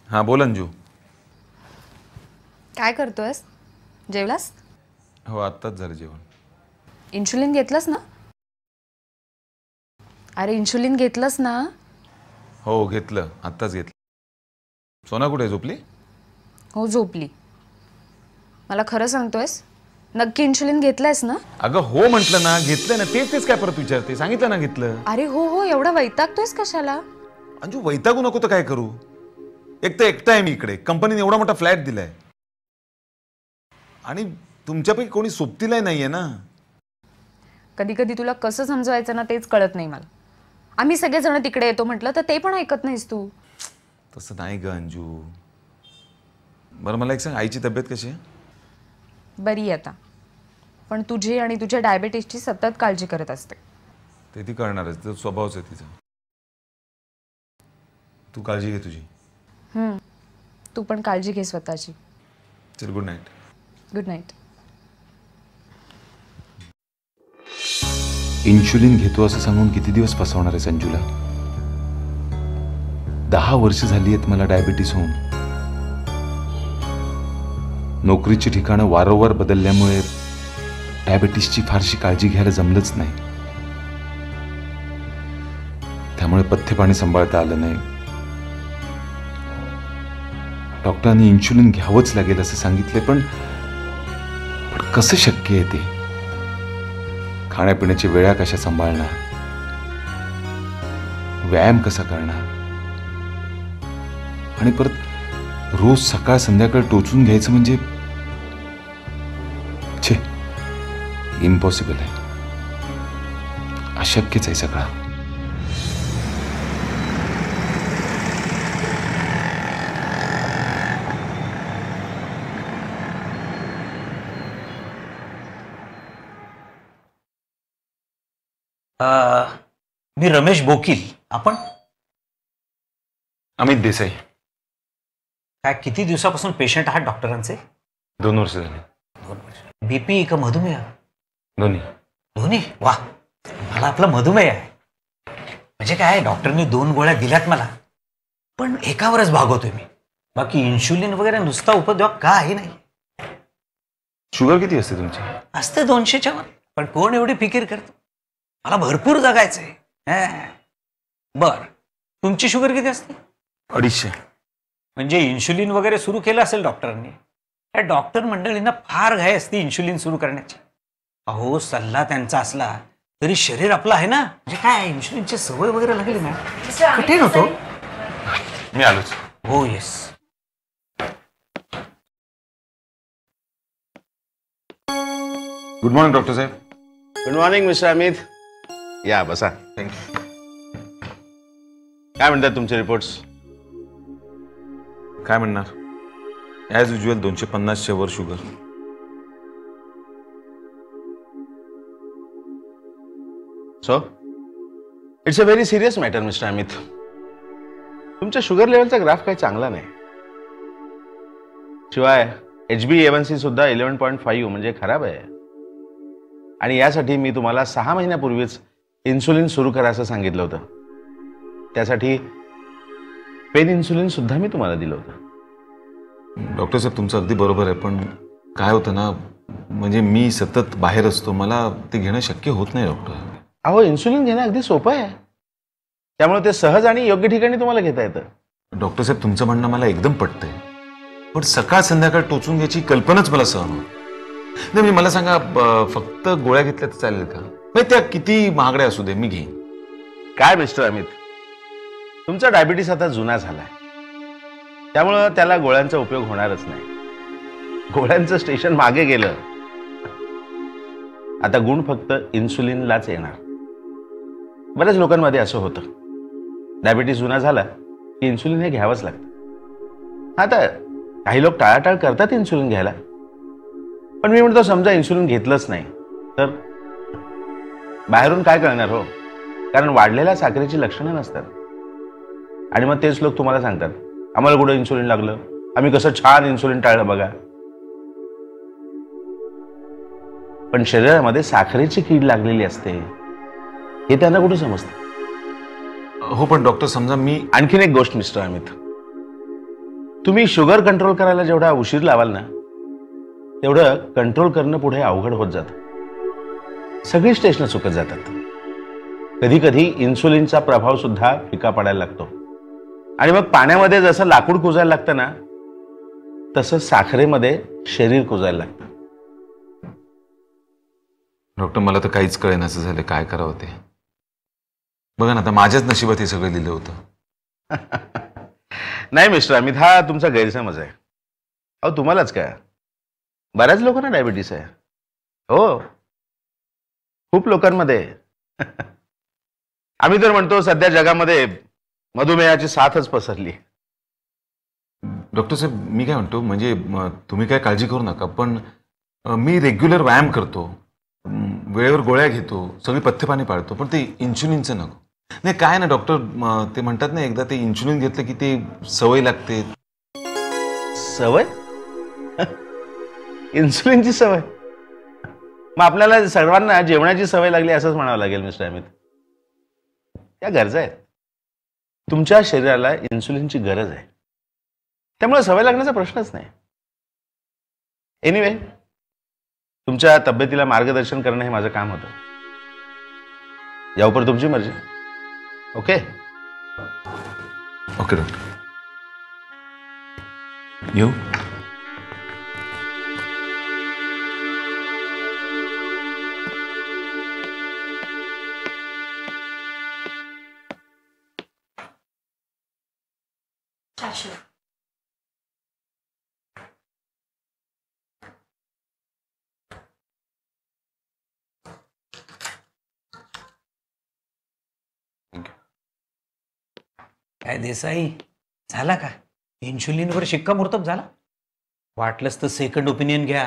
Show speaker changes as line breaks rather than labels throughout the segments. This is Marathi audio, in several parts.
हाँ बोल अंजू.
काय करतोयस? जेवलास?
हो आत्ताच झालं जेवण.
इन्शुलिन घेतलंस ना? अरे इन्शुलिन घेतलंस ना?
हो घेतलं, आत्ताच घेतलं. सोना कुठे झोपली?
हो झोपली. मला खरं सांगतोयस? नक्की इन्शुलिन घेतलंयस ना?
अगं हो म्हटलं ना, घेतलं ना. तेच काय परत विचारते? सांगितलं ना घेतलं.
अरे हो हो, एवढा वैतागतोयस कशाला?
अंजू वैतागू नको तर काय करू? एक तर एकटा आहे मी इकडे. कंपनीने एवढा मोठा फ्लॅट दिलाय आणि तुमच्यापैकी कोणी सोबतीलाही नाहीये ना.
कधी कधी तुला कसं समजवायचं ना तेच कळत नाही मला. आम्ही सगळेजण तिकडे येतो म्हटलं तर ते पण ऐकत नाहीस तू.
तसं नाही ग अंजू. बरं मला एक सांग, आईची तब्येत कशी आहे?
बरी आता, पण तुझी आणि तुझ्या डायबिटीसची सतत काळजी करत असते.
ते ती करणारच, तो स्वभावच आहे तिचा. तू काळजी घे तुझी.
तू पण काळजी घे स्वतःची.
चल good night.
Good night.
Insulin घेतो असं सांगून किती दिवस फसवणार आहे संजूला? 10 वर्ष झाली आहेत मला डायबिटीस होऊन. नोकरीची ठिकाणं वारंवार बदलल्यामुळे डायबिटीसची फारशी काळजी घ्यायला जमलंच नाही. त्यामुळे पथ्य पाणी सांभाळता आलं नाही. डॉक्टरांनी इन्शुलिन घ्यावंच लागेल असं सांगितले, पण कसं शक्य आहे ते? खाण्यापिण्याची वेळा कशा सांभाळणार? व्यायाम कसा करणार? आणि परत रोज सकाळ संध्याकाळ टोचून घ्यायचं म्हणजे छे, इम्पॉसिबल आहे. अशक्यच आहे सगळं.
मी रमेश बोकील. आपण?
अमित देसाई.
काय किती दिवसापासून पेशंट आहात डॉक्टरांचे?
2 वर्ष झाले.
2 वर्ष. बीपी का मधुमेह?
दोन्ही.
दोन्ही? वा, मला आपला मधुमेह आहे. म्हणजे काय, डॉक्टरने 2 गोळ्या दिल्यात मला, पण एकावरच भागवतोय मी. बाकी इन्शुलिन वगैरे नुसता उपद्रव काही नाही.
शुगर किती असते तुमची?
असते 200च्या वर, पण कोण एवढी फिकीर करतो? मला भरपूर जगायचंय. बर, तुमची शुगर किती असते?
250.
म्हणजे इन्शुलिन वगैरे सुरू केलं असेल डॉक्टरांनी. या डॉक्टर मंडळींना फार घाई असते इन्शुलिन सुरू करण्याची. अहो, सल्ला त्यांचा असला तरी शरीर आपलं आहे ना. म्हणजे काय, इन्शुलिनची सवय वगैरे लागली ना, कठीण होतो.
मी आलोच.
हो येस.
गुड मॉर्निंग डॉक्टर साहेब.
Good morning mister Amit. या बसा.
थँक्यू.
काय म्हणतात तुमचे रिपोर्ट्स?
काय म्हणणार, ॲज युज्युअल 250च्या वर sugar.
So it's a very serious matter mister Amit. तुमच्या शुगर लेवलचा ग्राफ काही चांगला नाही. शिवाय HbA1c सुद्धा 11.5 म्हणजे खराब आहे. आणि यासाठी मी तुम्हाला 6 महिन्यापूर्वीच इन्सुलिन सुरू करा असं सांगितलं होतं. त्यासाठी पेन इन्सुलिन सुद्धा मी तुम्हाला दिलं होतं.
डॉक्टर साहेब तुमचं अगदी बरोबर आहे, पण काय होतं ना, म्हणजे मी सतत बाहेर असतो, मला ते घेणं शक्य होत नाही डॉक्टर.
अहो, इन्सुलिन घेणं अगदी सोपं आहे. त्यामुळे ते सहज आणि योग्य ठिकाणी तुम्हाला घेता येतं.
डॉक्टर साहेब तुमचं म्हणणं मला एकदम पटतंय, पण सकाळ संध्याकाळ टोचून घ्यायची कल्पनाच मला सहन होत नाही. म्हणजे मला सांगा, फक्त गोळ्या घेतल्या तर चालेल का? म्हणजे त्या किती महागड्या असू दे, मी घेईन.
काय मिस्टर अमित, तुमचा डायबिटीस आता जुना झालाय, त्यामुळं त्याला गोळ्यांचा उपयोग होणारच नाही. गोळ्यांचं स्टेशन मागे गेलं. आता गुण फक्त इन्सुलिनलाच येणार. बऱ्याच लोकांमध्ये असं होतं, डायबिटीस जुना झाला की इन्सुलिन हे घ्यावंच लागतं. आता काही लोक टाळाटाळ करतात इन्सुलिन घ्यायला, पण मी म्हणतो समजा इन्सुलिन घेतलंच नाही तर बाहेरून काय कळणार हो? कारण वाढलेल्या साखरेची लक्षणं नसतात. आणि मग तेच लोक तुम्हाला सांगतात, आम्हाला कुठं इन्सुलिन लागलं, आम्ही कसं छान इन्सुलिन टाळलं बघा. पण शरीरामध्ये साखरेची कीड लागलेली असते हे त्यांना कुठे समजतं?
हो पण डॉक्टर समजा मी
आणखीन एक गोष्ट मिस्टर अमित, तुम्ही शुगर कंट्रोल करायला जेवढा उशीर लावाल ना तेवढं कंट्रोल करणं पुढे अवघड होत जातं. सगळी स्टेशनं चुकत जातात. कधी कधी इन्सुलिनचा प्रभाव सुद्धा फिका पडायला लागतो आणि मग पाण्यामध्ये जसं लाकूड कुजायला लागतं ना तसं साखरेमध्ये शरीर कुजायला लागतं.
डॉक्टर मला तर काहीच कळेनासं झालं काय करावं ते. बघा ना आता माझ्याच नशिबात हे सगळं लिहिलं होतं.
नाही मिस्टर अमित, हा तुमचा गैरसमज आहे. अहो तुम्हालाच काय, बऱ्याच लोकांना डायबिटीस आहे. हो, खूप लोकांमध्ये. आम्ही तर म्हणतो सध्या जगामध्ये मधुमेहाची साथच पसरली.
डॉक्टर साहेब मी काय म्हणतो म्हणजे तुम्ही काय काळजी करू नका, पण मी रेग्युलर व्यायाम करतो, वेळेवर गोळ्या घेतो, सगळी पथ्यपाणी पाळतो, पण ते इन्शुलिनचं नको. नाही काय ना डॉक्टर, ते म्हणतात ना एकदा ते इन्शुलिन घेतलं की ते सवय लागते.
सवय? इन्सुलिनची सवय? मग आपल्याला सर्वांना जेवणाची सवय लागली असंच म्हणावं लागेल मिस्टर अमित. त्या गरजा आहेत. तुमच्या शरीराला इन्सुलिनची गरज आहे, त्यामुळे सवय लागण्याचा प्रश्नच नाही. एनिवे, तुमच्या तब्येतीला मार्गदर्शन करणं हे माझं काम होतं. यावर तुमची मर्जी. ओके
ओके डॉक्टर, येऊ.
काय देसाई, झाला का इन्शुलिनवर शिक्कामोर्तब झाला? वाटलंच तर सेकंड ओपिनियन घ्या.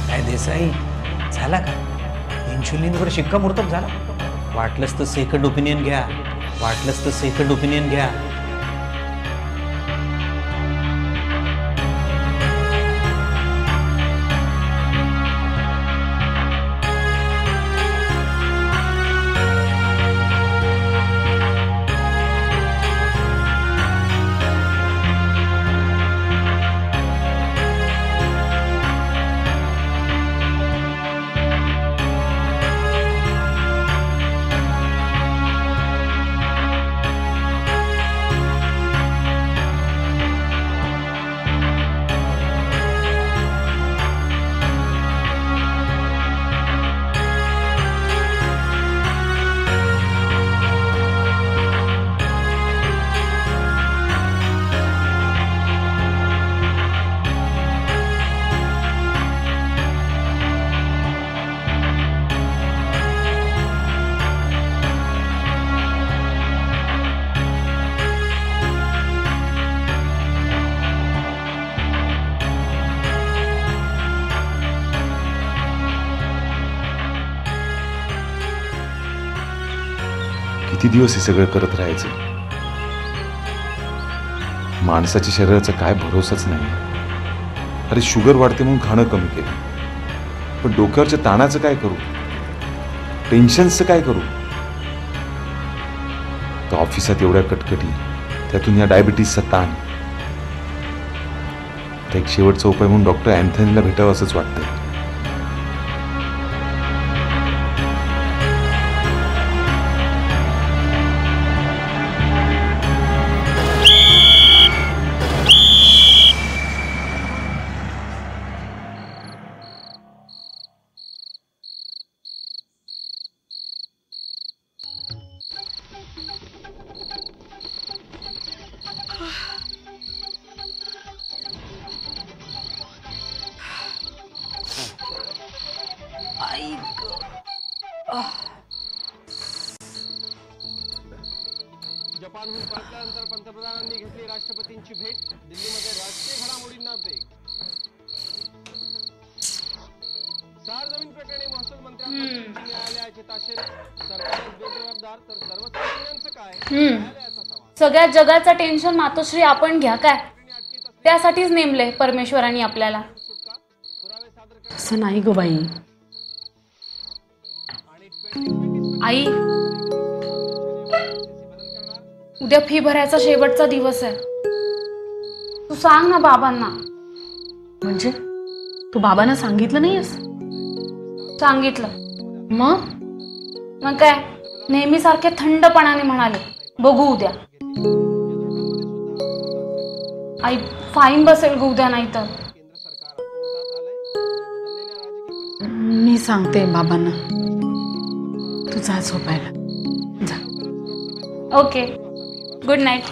काय देसाई, झाला का इन्शुलिनवर शिक्कामोर्तब झाला? वाटलंच तर सेकंड ओपिनियन घ्या. वाटलंच तर सेकंड ओपिनियन घ्या.
किती दिवस हे सगळं करत राहायचं? माणसाच्या शरीराचा काय भरोसाच नाही. अरे शुगर वाढते म्हणून खाणं कमी केलं, पण डोक्यावरच्या ताणाचं काय करू, टेन्शनचं काय करू? तर ऑफिसात एवढ्या कटकटी, त्यातून या डायबिटीसचा ताण. तर एक शेवटचा उपाय म्हणून डॉक्टर अँथनीला भेटावं असंच वाटतंय.
जपानहून परतल्यानंतर पंतप्रधानांनी घेतली राष्ट्रपतींची भेट. दिल्लीमध्ये राजकीय घडामोडींना वेग. सार जमीन प्रकरणी महसूल मंत्र्यांना न्यायालयाचे ताशेरे. सरकार बेजबाबदार तर सर्वसामान्यांचं काय? न्यायालयाचा सवाल.
सगळ्या जगाचं टेन्शन मातोश्री आपण घ्या काय? त्यासाठीच नेमले परमेश्वरांनी आपल्याला.
पुरावे सादर
असं नाही ग बाई.
आई, उद्या फी भरायचा शेवटचा दिवस आहे. तू सांग ना बाबांना.
म्हणजे तू बाबांना सांगितलं नाहीस?
सांगितलं.
मग
काय, नेहमीसारखे थंडपणाने म्हणाले बघू उद्या. आई, फाईन बसेल ग उद्या, नाही तर.
मी सांगते बाबांना. तू जा झोपायला जा.
Okay, good night.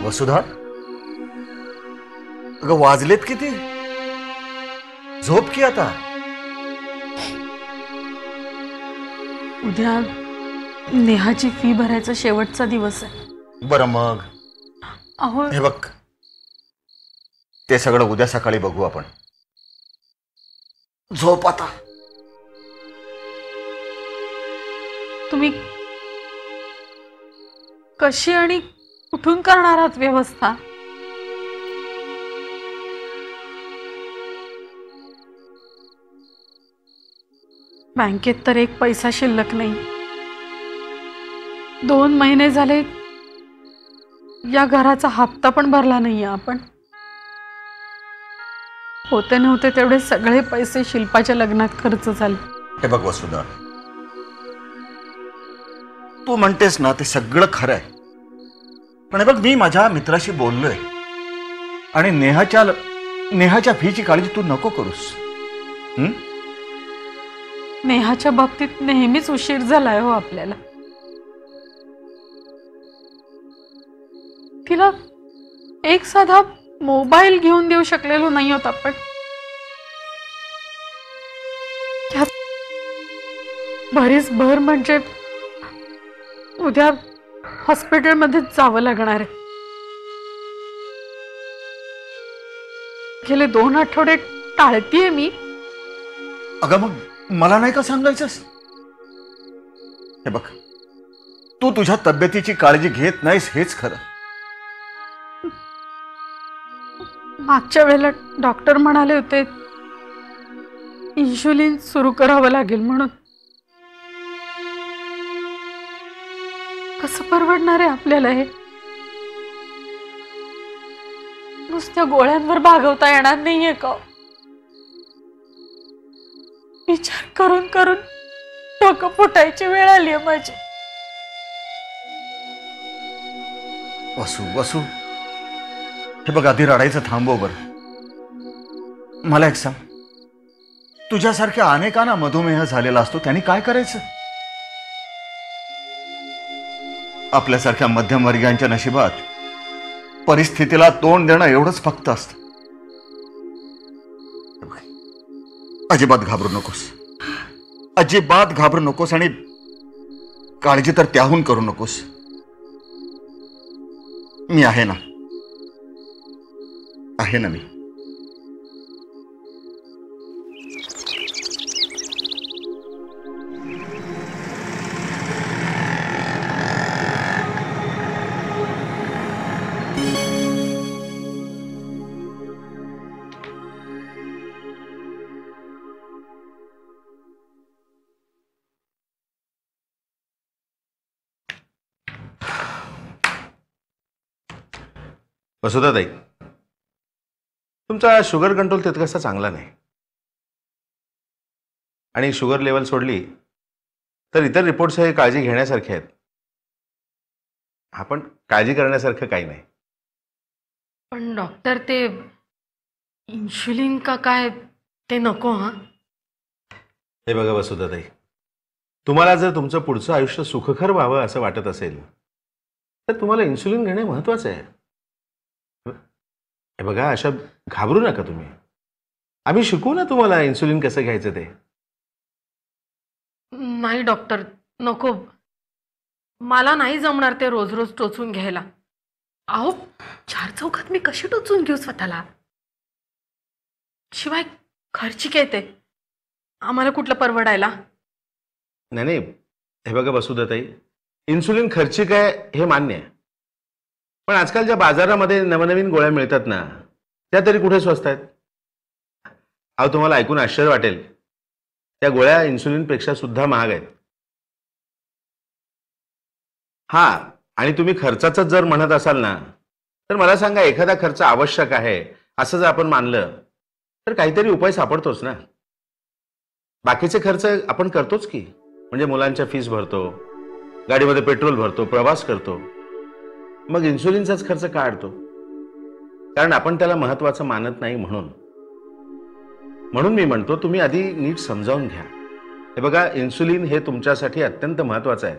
वसुधा, अगं वाजलेत किती? झोप की आता.
उद्या नेहाची फी भरायचा शेवटचा दिवस आहे.
बरं मग
अहो,
हे बघ, ते सगळं उद्या सकाळी बघू आपण. झोप आता.
तुम्ही कशी आणि कुठून करणार आहात व्यवस्था? बँकेत तर एक पैसा शिल्लक नाही. 2 महिने झाले या घराचा हप्ता पण भरला नाहीये आपण. होते नव्हते तेवढे सगळे पैसे शिल्पाच्या लग्नात खर्च झाले.
हे बघ वसुधा, तू म्हणतेस ना ते सगळं खरं आहे, पण हे बघ, मी माझ्या मित्राशी बोललोय आणि नेहाच्या फीची काळजी तू नको करूस.
नेहाच्या बाबतीत नेहमीच उशीर झालाय हो आपल्याला. तिला एक साधा मोबाईल घेऊन देऊ शकलेलो नाही होत आपण. बरीच भर म्हणजे उद्या हॉस्पिटलमध्ये जावं लागणार आहे. गेले 2 आठवडे टाळतीये मी.
अगं मग मला नाही का सांगायचंस? हे बघ, तू तुझ्या तब्येतीची काळजी घेत नाहीस हेच खरं.
मागच्या वेळेला डॉक्टर म्हणाले होते इन्शुलिन सुरू करावं लागेल म्हणून. कसं परवडणार आहे आपल्याला हे? नुसत्या गोळ्यांवर भागवता येणार नाहीये का? विचार करून करून डोकं फुटायची वेळ आली आहे माझी.
वसू, हे बघ, आधी रडायचं थांबव बरं. मला एक सांग, तुझ्यासारख्या अनेकांना मधुमेह झालेला असतो, त्यांनी काय करायचं? आपल्यासारख्या मध्यमवर्गीयांच्या नशिबात परिस्थितीला तोंड देणं एवढंच फक्त असतं. अजिबात घाबरू नकोस, अजिबात घाबरू नकोस, आणि काळजी तर त्याहून करू नकोस. मी आहे ना, आहे ना मी.
वसुधाताई, तुमचा शुगर कंट्रोल तितकासा चांगला नाही, आणि शुगर लेवल सोडली तर इतर रिपोर्ट्स हे काळजी घेण्यासारखे आहेत. आपण काळजी करण्यासारखं काही नाही.
पण डॉक्टर, ते इन्शुलिन का काय ते नको. हा,
हे बघा वसुधाताई, तुम्हाला जर तुमचं पुढचं आयुष्य सुखकर व्हावं असं वाटत असेल तर तुम्हाला इन्सुलिन घेणे महत्वाचं आहे. हे बघा, अशा घाबरू नका तुम्ही. आम्ही शिकवू ना तुम्हाला इन्सुलिन कसं घ्यायचं ते.
नाही डॉक्टर, नको. मला नाही जमणार ते रोज रोज टोचून घ्यायला. अहो, 4 चौघात मी कशी टोचून घेऊ स्वतःला? शिवाय खर्चिक आहे ते. आम्हाला कुठलं परवडायला?
नाही नाही, हे बघा वसुधाताई, इन्सुलिन खर्चिक आहे हे मान्य आहे. पण आजकालच्या बाजारामध्ये नवनवीन गोळ्या मिळतात ना, त्या तरी कुठे स्वस्त आहेत? अहो, तुम्हाला ऐकून आश्चर्य वाटेल, त्या गोळ्या इन्सुलिनपेक्षा सुद्धा महाग आहेत. हा, आणि तुम्ही खर्चाच जर म्हणत असाल ना, तर मला सांगा, एखादा खर्च आवश्यक आहे असं जर आपण मानलं तर काहीतरी उपाय सापडतोच ना. बाकीचे खर्च आपण करतोच की. म्हणजे मुलांच्या फीस भरतो, गाडीमध्ये पेट्रोल भरतो, प्रवास करतो. मग इन्सुलिनचाच खर्च का अडतो? कारण आपण त्याला महत्वाचं मानत नाही. म्हणून मी म्हणतो, तुम्ही आधी नीट समजावून घ्या. हे बघा, इन्सुलिन हे तुमच्यासाठी अत्यंत महत्वाचं आहे.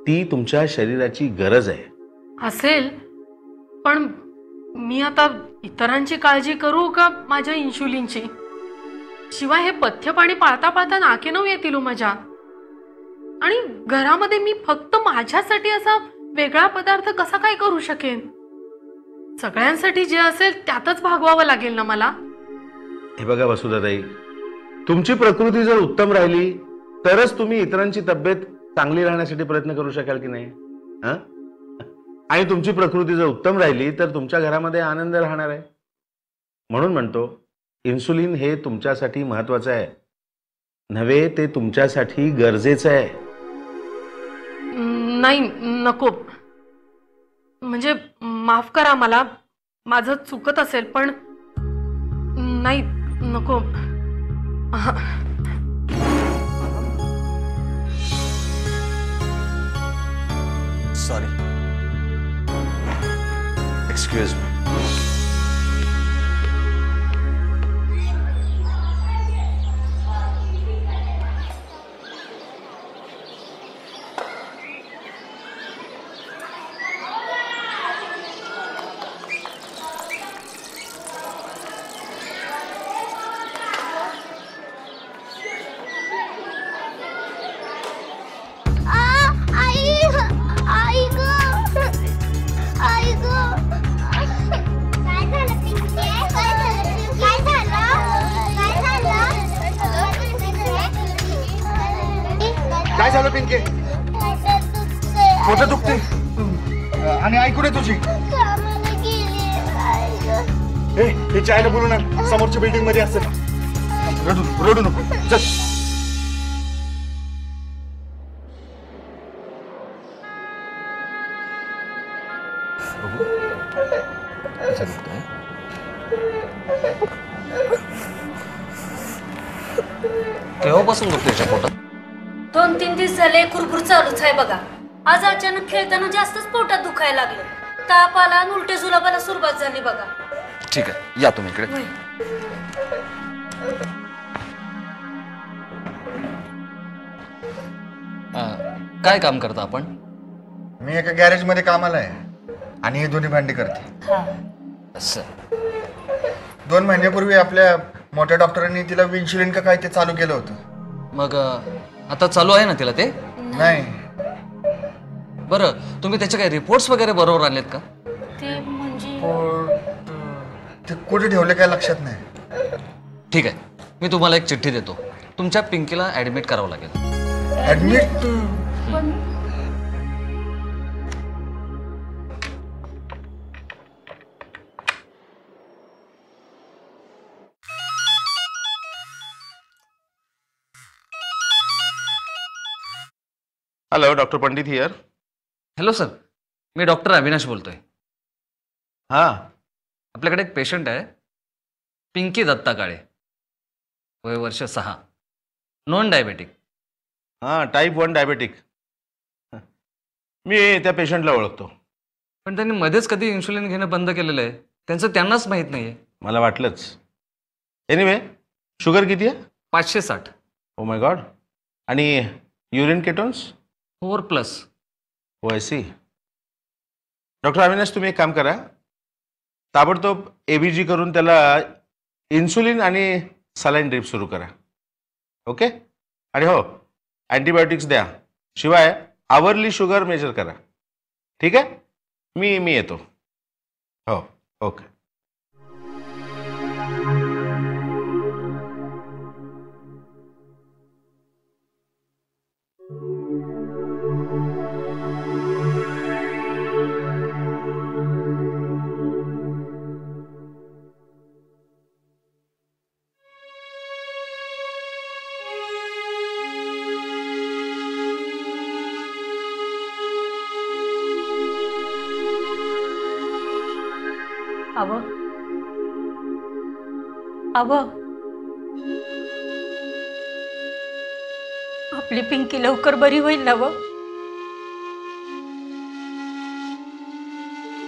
ती तुमच्या शरीराची गरज आहे.
असेल, पण मी आता इतरांची काळजी करू का माझ्या इन्शुलिनची? शिवाय हे पथ्य पाणी पाळता पाळता नाकेनऊ येतील माझ्या. आणि घरामध्ये मी फक्त माझ्यासाठी असा वेगळा पदार्थ कसा काय करू शकेन? सगळ्यांसाठी जे असेल त्यातच भागवावं लागेल ना मला.
हे बघा वसुधाताई, तुमची प्रकृती जर उत्तम राहिली तरच तुम्ही इतरांची तब्येत चांगली राहण्यासाठी प्रयत्न करू शकाल की नाही? आणि तुमची प्रकृती जर उत्तम राहिली तर तुमच्या घरामध्ये आनंद राहणार आहे. म्हणून म्हणतो, इन्सुलिन हे तुमच्यासाठी महत्वाचं आहे नव्हे, ते तुमच्यासाठी गरजेचं आहे.
नाही, नको. म्हणजे माफ करा मला, माझं चुकत असेल, पण नाही, नको.
Sorry, excuse me.
काय झालं पिंके? पोट दुखते आणि ऐकू दे तुझी. हे चायला बोलू ना, समोरच्या बिल्डिंग मध्ये असेल. रडू नको, चल.
केव्हापासून दुखते त्याच्या पोटात?
2-3 दिवस झाले कुरकुर चालूच आहे बघा. आज अचानक खेळताना जास्तच पोटात दुखायला लागलं. ताप आला आणि उलटे जुलाबाला सुरुवात झाली बघा.
ठीक आहे, या तुम्ही इकडे. काय काम करता आपण?
मी एका गॅरेज मध्ये कामाला आहे आणि हे दोन्ही भांडी करते.
असं.
2 महिन्यापूर्वी आपल्या मोठ्या डॉक्टरांनी तिला इन्शुलिन का काय ते चालू केलं होतं.
मग आता चालू आहे ना तिला ते?
नाही.
बरं, तुम्ही त्याचे काही रिपोर्ट्स वगैरे बरोबर आणलेत का?
ते म्हणजे
ते कुठे ठेवले काय लक्षात नाही.
ठीक आहे, मी तुम्हाला एक चिठ्ठी देतो. तुमच्या पिंकीला ऍडमिट करावं लागेल.
Admit?
Hello, doctor Pandit here.
Hello sir, me doctor Avinash बोलतोय.
हा,
आपल्याकडे एक पेशंट आहे, पिंकी दत्ता काळे, वय वर्ष 6, नॉन डायबेटिक.
हा, टाईप 1 डायबेटिक. मी त्या पेशंटला ओळखतो.
पण त्यांनी मध्येच कधी इन्शुलिन घेणं बंद केलेलं आहे. त्यांचं त्यांनाच माहीत नाहीये.
मला वाटलंच. एनिवे, शुगर किती आहे?
560.
Oh my god. आणि urine ketones?
4+.
Oh I see. Doctor Avinash, तुम्ही एक काम करा, ताबडतोब एबीजी करून त्याला इन्सुलिन आणि सलाईन ड्रीप सुरू करा. ओके. आणि हो, अँटीबायोटिक्स द्या. शिवाय आवरली शुगर मेजर करा. ठीक आहे. मी येतो. हो. ओके.
आपली पिंकी लवकर बरी होईल ना?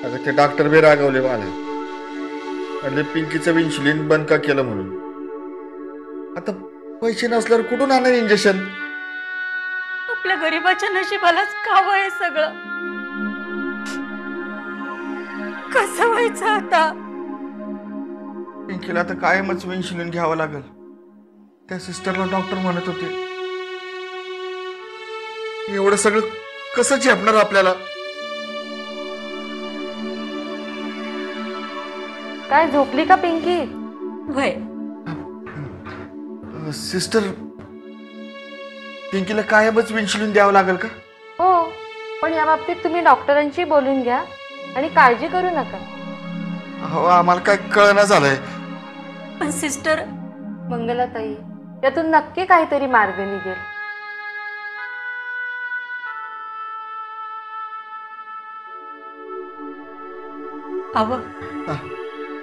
अगं ते डॉक्टर बी रागवले मला, म्हणजे पिंकीचं इन्शुलिन बंद का केलं म्हणून. आता पैसे नसल्यावर कुठून आणणार इंजेक्शन?
आपल्या गरीबाच्या नशिबालाच काव आहे सगळं. कसं व्हायचं आता?
पिंकीला आता कायमच इन्शुलिन घ्यावं लागेल. त्या सिस्टरला डॉक्टर म्हणत होते. एवढं सगळं कसं झेपणार आपल्याला?
काय झोपली का पिंकी?
वय
सिस्टर, पिंकीला कायमच इन्शुलिन द्यावं लागेल का?
हो, पण या बाबतीत तुम्ही डॉक्टरांशी बोलून घ्या आणि काळजी करू नका.
हो, आम्हाला काय कळना झालंय.
पण सिस्टर,
मंगलाताई, यातून नक्की काहीतरी मार्ग निघेल.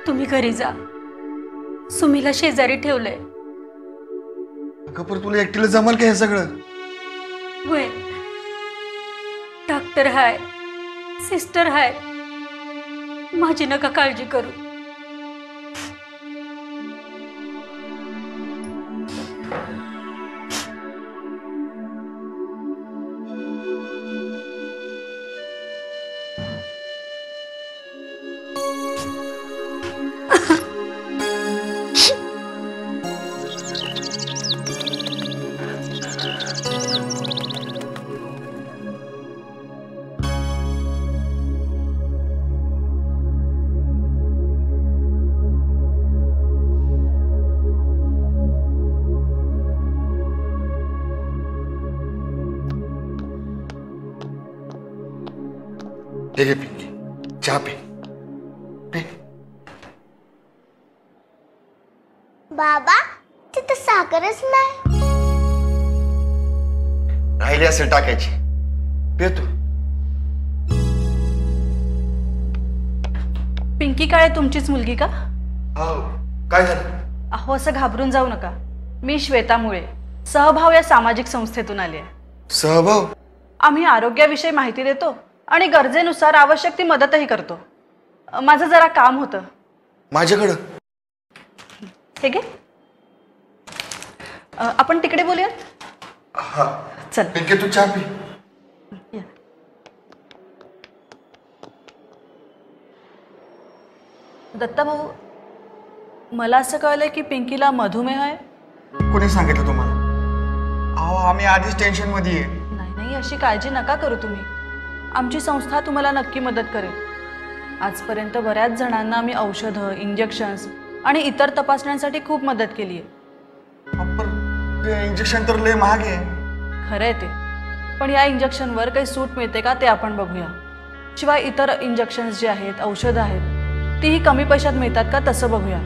तुम्ही घरी जा. सुमीला शेजारी ठेवलंय.
पण तुला एकटीला जमल का हे सगळं?
वय डॉक्टर हाय, सिस्टर हाय, माझी नका काळजी करू.
हे घे पिंकी, चहा पे.
बाबा, तिथं साखरच नाही.
राहिली असेल टाकायची. पे तू.
पिंकी काळे तुमचीच मुलगी का?
हो. काय झालं?
अहो, असं घाबरून जाऊ नका. मी श्वेता मुळे, सहभाव या सामाजिक संस्थेतून आली आहे.
सहभाव?
आम्ही आरोग्याविषयी माहिती देतो आणि गरजेनुसार आवश्यक ती मदतही करतो. माझं जरा काम होतं.
माझ्याकडं?
हे घे. आपण तिकडे बोलूया.
हा
चल.
पिंकी, तू चहा पी.
दत्ता भाऊ, मला असं कळलंय की पिंकीला मधुमेह आहे.
कोणी सांगितलं तुम्हाला? अहो, आम्ही आधीच टेन्शन मध्ये आहे.
नाही, अशी काळजी नका करू तुम्ही. आमची संस्था तुम्हाला नक्की मदत करेल. आजपर्यंत बऱ्याच जणांना आम्ही औषधं, इंजेक्शन्स आणि इतर तपासण्यांसाठी खूप मदत केली आहे.
इंजेक्शन तर लय महाग आहे.
खरंय ते, पण या इंजेक्शनवर काही सूट मिळते का ते आपण बघूया. शिवाय इतर इंजेक्शन्स जे आहेत, औषधं आहेत, तीही कमी पैशात मिळतात का तसं बघूया.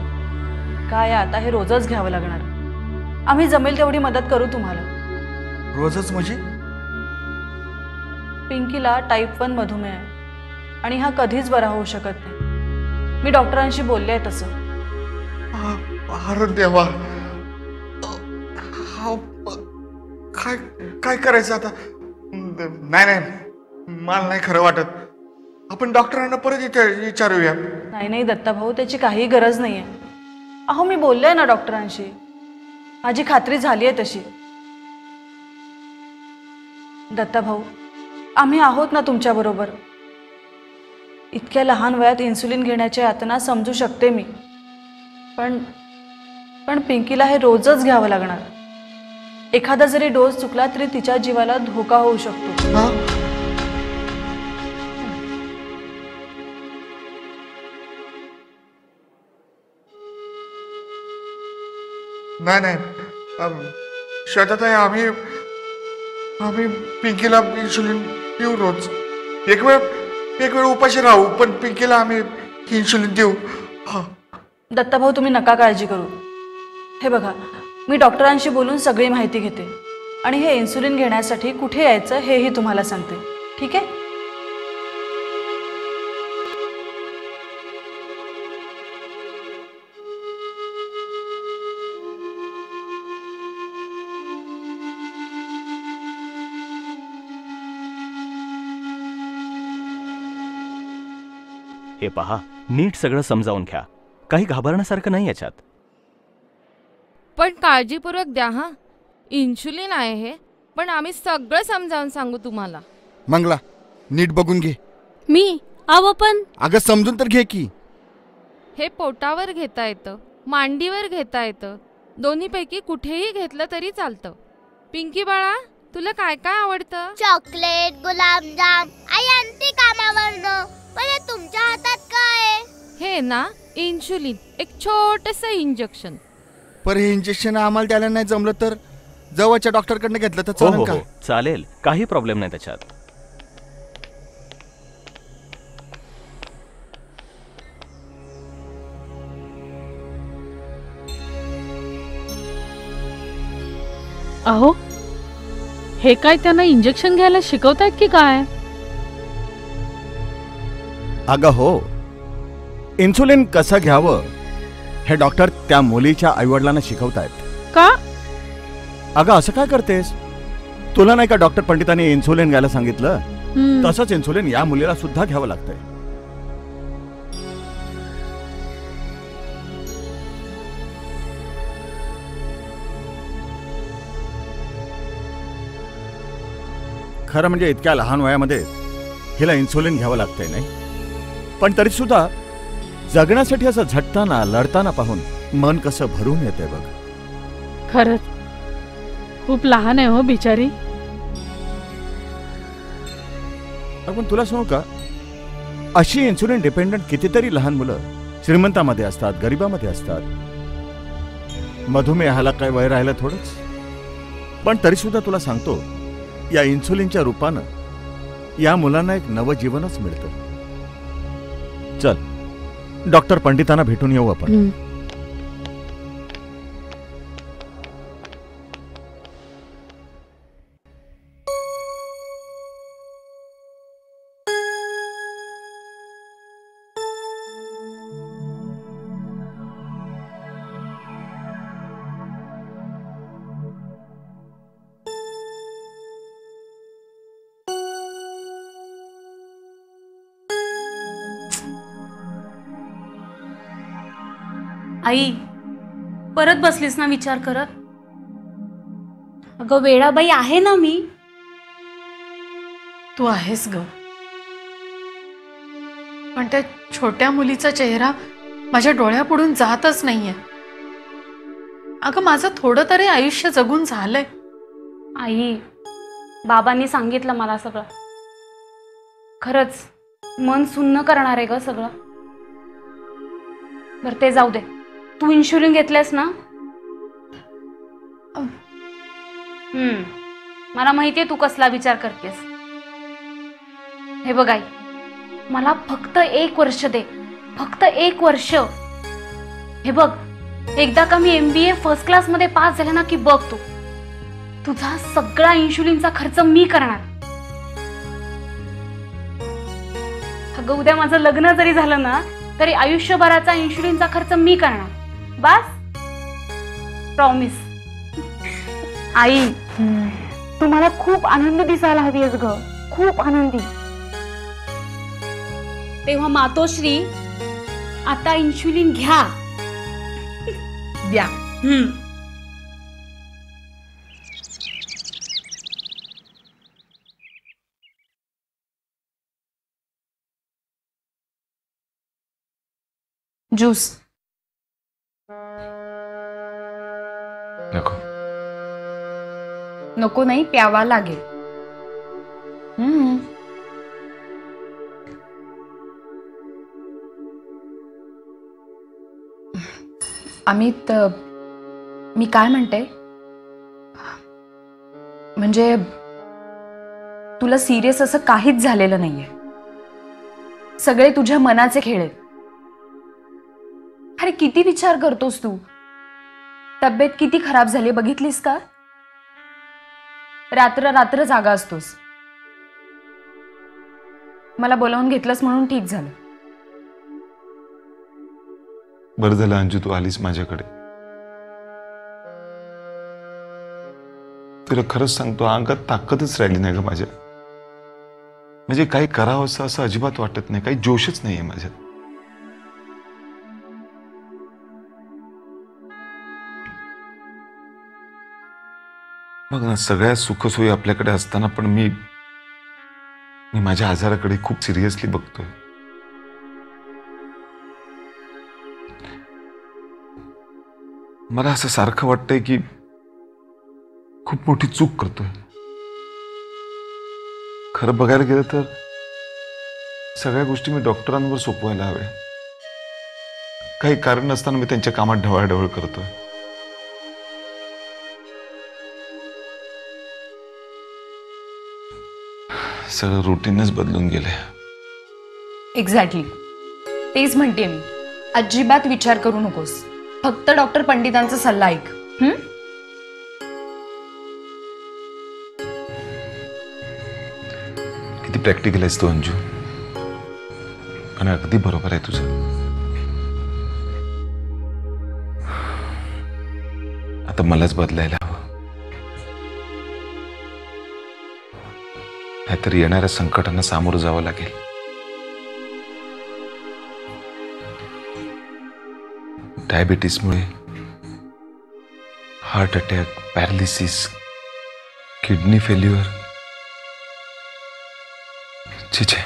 काय आता हे रोजच घ्यावं लागणार. आम्ही जमेल तेवढी मदत करू तुम्हाला.
रोजच म्हणजे?
पिंकीला टाईप 1 मधुमेह आहे आणि हा कधीच बरा होऊ शकत नाही. मी डॉक्टरांशी बोलले आहे तसं.
अरे देवा, काय काय करायचं आता? नाही, मला नाही खरं वाटत. आपण डॉक्टरांना परत विचारूया.
नाही दत्ता भाऊ, त्याची काही गरज नाहीये. अहो, मी बोलले ना डॉक्टरांशी. माझी खात्री झाली आहे तशी. दत्ता भाऊ, आम्ही आहोत ना तुमच्या बरोबर. इतक्या लहान वयात इन्सुलिन घेण्याच्या यातना समजू शकते मी, पण पण पिंकीला हे रोजच घ्यावं लागणार. एखादा जरी डोस चुकला तरी तिच्या जीवाला धोका होऊ शकतो.
नाही नाही श्वेताताई, आम्ही पिंकीला इन्शुलिन देऊ रोज. एक वेळ उपाशी राहू, पण पिंकीला आम्ही इन्शुलिन देऊ.
दत्ताभाऊ, तुम्ही नका काळजी करू. हे बघा, मी डॉक्टरांशी बोलून सगळी माहिती घेते आणि हे इन्सुलिन घेण्यासाठी कुठे यायचं हेही तुम्हाला सांगते. ठीक आहे?
हे पहा, नीट सगळं समजावून घ्या. काही घाबरण्यासारखं नाही याच्यात.
पण काळजीपूर्वक द्या हा. इन्शुलिन आहे हे, पण आम्ही सगळं समजावून सांगू तुम्हाला.
मंगला, नीट बघून घे.
मी पण
अगं समजून तर घे की.
हे पोटावर घेता येतं, मांडीवर घेता येतं, दोन्हीपैकी कुठेही घेतलं तरी चालतं. पिंकी बाळा, तुला काय काय आवडतं?
चॉकलेट, गुलाबजाम. आई आणते कामावरनं. पण हे तुमच्या हातात काय?
हे ना इन्शुलिन, एक छोटस इंजेक्शन.
पर हे इंजेक्शन आम्हाला द्यायला नाही जमलं तर जवळच्या डॉक्टरकडनं घेतलं तर चालेल का?
चालेल, काही प्रॉब्लेम नाही त्याच्यात.
अहो, हे काय त्यांना इंजेक्शन घ्यायला शिकवतायत की काय?
अगं हो, इन्सुलिन कसं घ्यावं हे डॉक्टर त्या मुलीच्या आईवडिलांना शिकवतायत.
का?
अगं असं काय करतेस? तुला नाही का डॉक्टर पंडितांनी इन्सुलिन घ्यायला सांगितलं? तसंच इन्सुलिन या मुलीला सुद्धा घ्यावं लागतंय. खरं म्हणजे इतक्या लहान वयामध्ये हिला इन्सुलिन घ्यावं लागतंय नाही, पण तरी सुद्धा जगण्यासाठी असं झटताना लढताना पाहून मन कसं भरून येते बघ.
खरंच खूप लहान आहे हो बिचारी.
पण तुला सांगू का, अशी इन्सुलिन डिपेंडंट कितीतरी लहान मुलं श्रीमंतामध्ये असतात, गरिबामध्ये असतात. मधुमेहाला काय वय राहिलं थोडंच, पण तरी सुद्धा तुला सांगतो, या इन्सुलिनच्या रूपानं या मुलांना एक नवं जीवनच मिळतं. चल, डॉक्टर पंडितांना भेटून येऊ आपण.
आई, परत बसलीस ना विचार करत? अगं वेळाबाई आहे ना मी.
तू आहेस ग, पण त्या छोट्या मुलीचा चेहरा माझ्या डोळ्यापुढून जातच नाहीये. अगं माझं थोडं तरी आयुष्य जगून झालंय.
आई, बाबांनी सांगितलं मला सगळं. खरंच मन सुन्न करणार आहे ग सगळं. बरं ते जाऊ दे, तू इन्शुलिन घेतलंस ना? मला माहितीये तू कसला विचार करतेस. हे बघ आई, मला फक्त 1 वर्ष दे, फक्त 1 वर्ष. हे बघ, एकदा का मी MBA फर्स्ट क्लास मध्ये पास झाले ना की बघ तू, तुझा सगळा इन्शुलिनचा खर्च मी करणार. अगं उद्या माझं लग्न जरी झालं ना तरी आयुष्यभराचा इन्शुलिनचा खर्च मी करणार. बस, प्रॉमिस. आई, तू मला खूप आनंदी दिसायला हवीस ग, खूप आनंदी. तेव्हा मातोश्री, आता इन्शुलिन घ्या, द्या.
ज्यूस
नको.
नको नाही, प्यावा लागेल. अमित, मी काय म्हणते, म्हणजे तुला सिरियस असं काहीच झालेलं नाहीये. सगळे तुझ्या मनाचे खेळ आहेत. अरे किती विचार करतोस तू. तब्येत किती खराब झाली बघितलीस का. रात्र रात्र जागा असतोस. मला बोलावून घेतलंस म्हणून ठीक झालं.
बरं झालं अंजू तू आलीस माझ्याकडे. तुला खरंच सांगतो, अंगात ताकदच राहिली नाही ग माझ्या. म्हणजे काही करावं असं अजिबात वाटत नाही. काही जोशच नाहीये माझ्यात. मग ना, सगळ्या सुखसोयी आपल्याकडे असताना पण मी माझ्या आजाराकडे खूप सिरियसली बघतोय. मला असं सारखं वाटतंय की खूप मोठी चूक करतोय. खरं बघायला गेलं तर सगळ्या गोष्टी मी डॉक्टरांवर सोपवायला हव्या. काही कारण नसताना मी त्यांच्या कामात ढवळाढवळ करतोय. सगळं रुटीनच बदलून गेलंय.
एक्झॅक्टली तेच म्हणते मी. अजिबात विचार करू नकोस. फक्त डॉक्टर पंडितांचा सल्ला ऐक.
किती प्रॅक्टिकल आहेस तू अंजू. आणि अगदी बरोबर आहे तुझं. आता मलाच बदलायला हवं. नाहीतर येणाऱ्या संकटांना सामोरं जावं लागेल. डायबिटीसमुळे heart attack, paralysis, kidney failure. छे.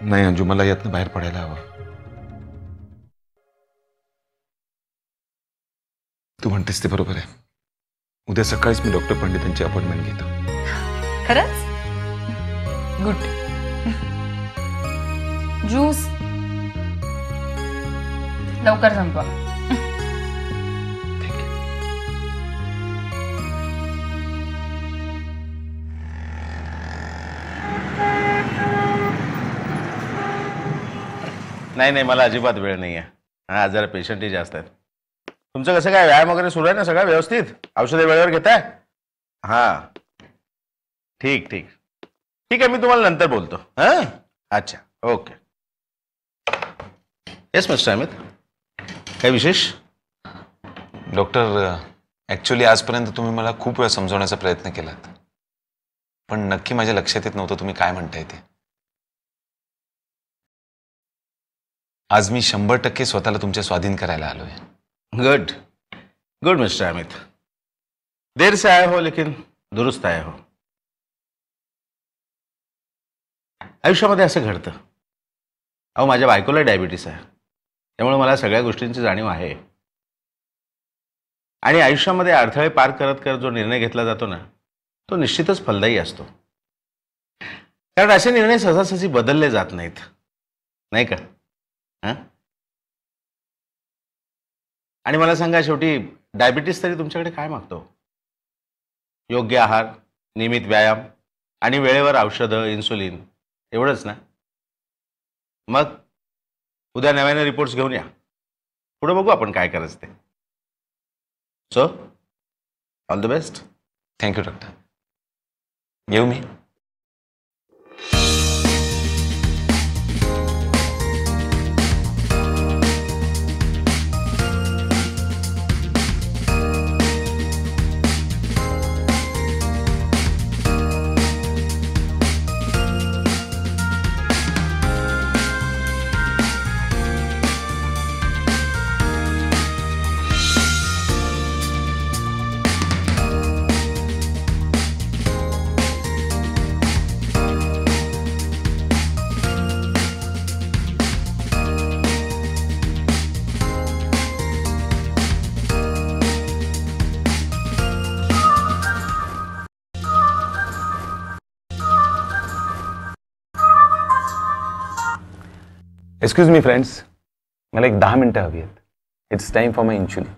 नाही अंजू, मला यातनं बाहेर पडायला हवं. तू म्हणतेस ते बरोबर आहे. उद्या सकाळीच मी डॉक्टर पंडितांची अपॉइंटमेंट घेतो.
खरंच गुड. ज्यूस लवकर संपवा.
नाही, मला अजिबात वेळ नाही आहे. हा, जरा पेशंटही जास्त आहेत. तुमचं कसं काय, व्यायाम वगैरे सुरू आहे ना सगळं व्यवस्थित? औषधे वेळेवर घेताय? हा, ठीक आहे. मी तुम्हाला नंतर बोलतो. हा, अच्छा, ओके. येस मिस्टर अमित, काही विशेष?
डॉक्टर, ऍक्च्युली आजपर्यंत तुम्ही मला खूप वेळा समजवण्याचा प्रयत्न केलात, पण नक्की माझ्या लक्षात येत नव्हतं तुम्ही काय म्हणताय ते. आज मी 100% स्वतःला तुमच्या स्वाधीन करायला आलोय.
Good mister Amit. देर से आए हो लेकिन दुरुस्त आए हो. आयुष्यामध्ये असं घडतं. अहो, माझ्या बायकोला डायबिटीस आहे, त्यामुळे मला सगळ्या गोष्टींची जाणीव आहे. आणि आयुष्यामध्ये अडथळे पार करत जो निर्णय घेतला जातो ना, तो निश्चितच फलदायी असतो. कारण असे निर्णय सहजासहजी बदलले जात नाहीत, नाही का? आणि मला सांगा, शेवटी डायबिटीस तरी तुमच्याकडे काय मागतो? योग्य आहार, नियमित व्यायाम आणि वेळेवर औषधं, इन्सुलिन, एवढंच ना? मग उद्या नव्याने रिपोर्ट्स घेऊन या. पुढे बघू आपण काय करायचं ते. So all the best.
Thank you doctor. येऊ मी? एक्सक्यूज मी फ्रेंड्स, मला एक 10 मिनिटं हवी आहेत. It's time for my insulin.